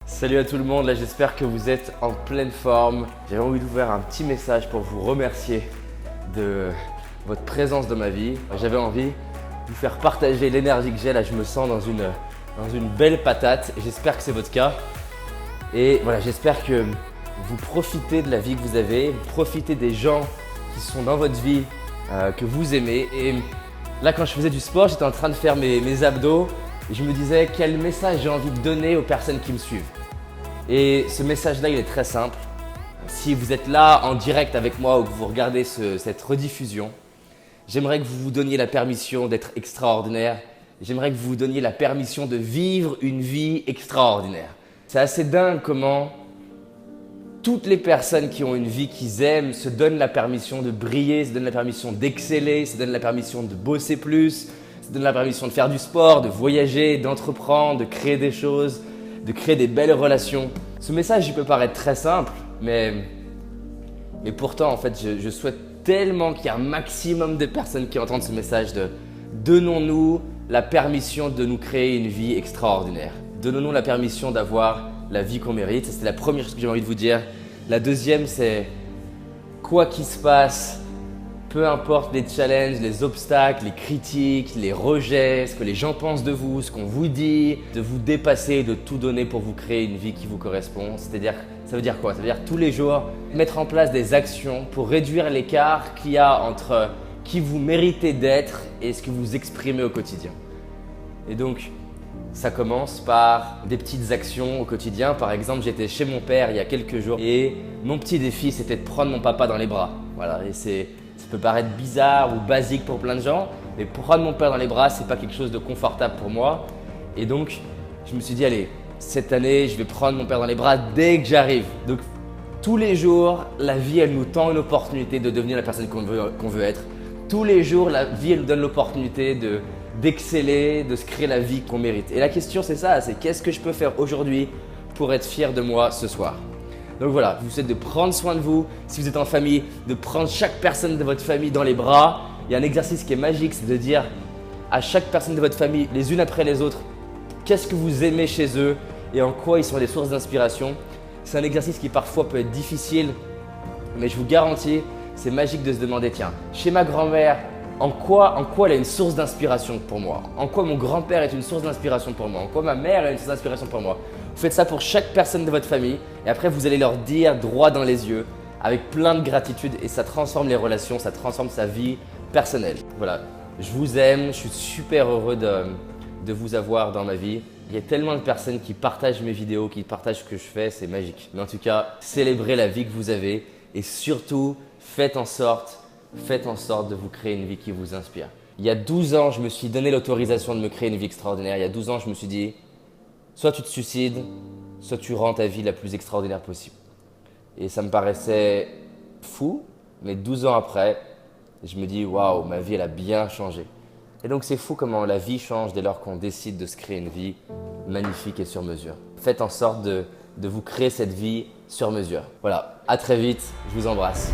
Salut à tout le monde, là j'espère que vous êtes en pleine forme. J'avais envie de vous faire un petit message pour vous remercier de votre présence dans ma vie. J'avais envie de vous faire partager l'énergie que j'ai, là je me sens dans une belle patate et j'espère que c'est votre cas. Et voilà, j'espère que vous profitez de la vie que vous avez, vous profitez des gens qui sont dans votre vie, que vous aimez. Et là quand je faisais du sport, j'étais en train de faire mes abdos et je me disais quel message j'ai envie de donner aux personnes qui me suivent. Et ce message-là, il est très simple. Si vous êtes là en direct avec moi ou que vous regardez cette rediffusion, j'aimerais que vous vous donniez la permission d'être extraordinaire. J'aimerais que vous vous donniez la permission de vivre une vie extraordinaire. C'est assez dingue comment toutes les personnes qui ont une vie qu'ils aiment se donnent la permission de briller, se donnent la permission d'exceller, se donnent la permission de bosser plus, se donnent la permission de faire du sport, de voyager, d'entreprendre, de créer des choses, de créer des belles relations. Ce message, il peut paraître très simple, mais pourtant, en fait, je souhaite tellement qu'il y ait un maximum de personnes qui entendent ce message de donnons-nous la permission de nous créer une vie extraordinaire. Donnons-nous la permission d'avoir la vie qu'on mérite. Ça, c'est la première chose que j'ai envie de vous dire. La deuxième, c'est quoi qu'il se passe, peu importe les challenges, les obstacles, les critiques, les rejets, ce que les gens pensent de vous, ce qu'on vous dit, de vous dépasser, de tout donner pour vous créer une vie qui vous correspond. C'est-à-dire, ça veut dire quoi? Ça veut dire tous les jours mettre en place des actions pour réduire l'écart qu'il y a entre qui vous méritez d'être et ce que vous exprimez au quotidien. Et donc, ça commence par des petites actions au quotidien. Par exemple, j'étais chez mon père il y a quelques jours et mon petit défi, c'était de prendre mon papa dans les bras. Voilà, et ça peut paraître bizarre ou basique pour plein de gens, mais prendre mon père dans les bras, c'est pas quelque chose de confortable pour moi. Et donc, je me suis dit, allez, cette année, je vais prendre mon père dans les bras dès que j'arrive. Donc, tous les jours, la vie, elle nous tend une opportunité de devenir la personne qu'on veut être. Tous les jours, la vie, elle nous donne l'opportunité d'exceller, de se créer la vie qu'on mérite. Et la question, c'est ça, c'est qu'est-ce que je peux faire aujourd'hui pour être fier de moi ce soir? Donc voilà, je vous souhaite de prendre soin de vous. Si vous êtes en famille, de prendre chaque personne de votre famille dans les bras. Il y a un exercice qui est magique, c'est de dire à chaque personne de votre famille, les unes après les autres, qu'est-ce que vous aimez chez eux et en quoi ils sont des sources d'inspiration. C'est un exercice qui parfois peut être difficile, mais je vous garantis, c'est magique de se demander, tiens, chez ma grand-mère, en quoi elle est une source d'inspiration pour moi? En quoi mon grand-père est une source d'inspiration pour moi? En quoi ma mère est une source d'inspiration pour moi? Vous faites ça pour chaque personne de votre famille et après vous allez leur dire droit dans les yeux avec plein de gratitude et ça transforme les relations, ça transforme sa vie personnelle. Voilà, je vous aime, je suis super heureux de vous avoir dans ma vie. Il y a tellement de personnes qui partagent mes vidéos, qui partagent ce que je fais, c'est magique. Mais en tout cas, célébrez la vie que vous avez et surtout faites en sorte de vous créer une vie qui vous inspire. Il y a 12 ans, je me suis donné l'autorisation de me créer une vie extraordinaire. Il y a 12 ans, je me suis dit, soit tu te suicides, soit tu rends ta vie la plus extraordinaire possible. Et ça me paraissait fou, mais 12 ans après, je me dis, waouh, ma vie, elle a bien changé. Et donc, c'est fou comment la vie change dès lors qu'on décide de se créer une vie magnifique et sur mesure. Faites en sorte de vous créer cette vie sur mesure. Voilà, à très vite, je vous embrasse.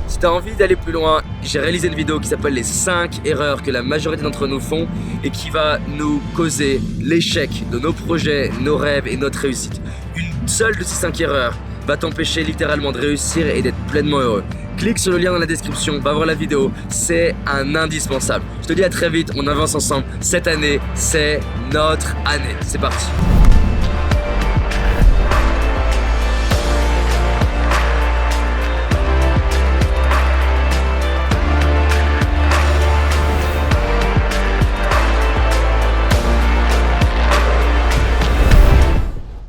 Si tu as envie d'aller plus loin, j'ai réalisé une vidéo qui s'appelle les 5 erreurs que la majorité d'entre nous font et qui va nous causer l'échec de nos projets, nos rêves et notre réussite. Une seule de ces 5 erreurs va t'empêcher littéralement de réussir et d'être pleinement heureux. Clique sur le lien dans la description, va voir la vidéo, c'est un indispensable. Je te dis à très vite, on avance ensemble. Cette année, c'est notre année. C'est parti.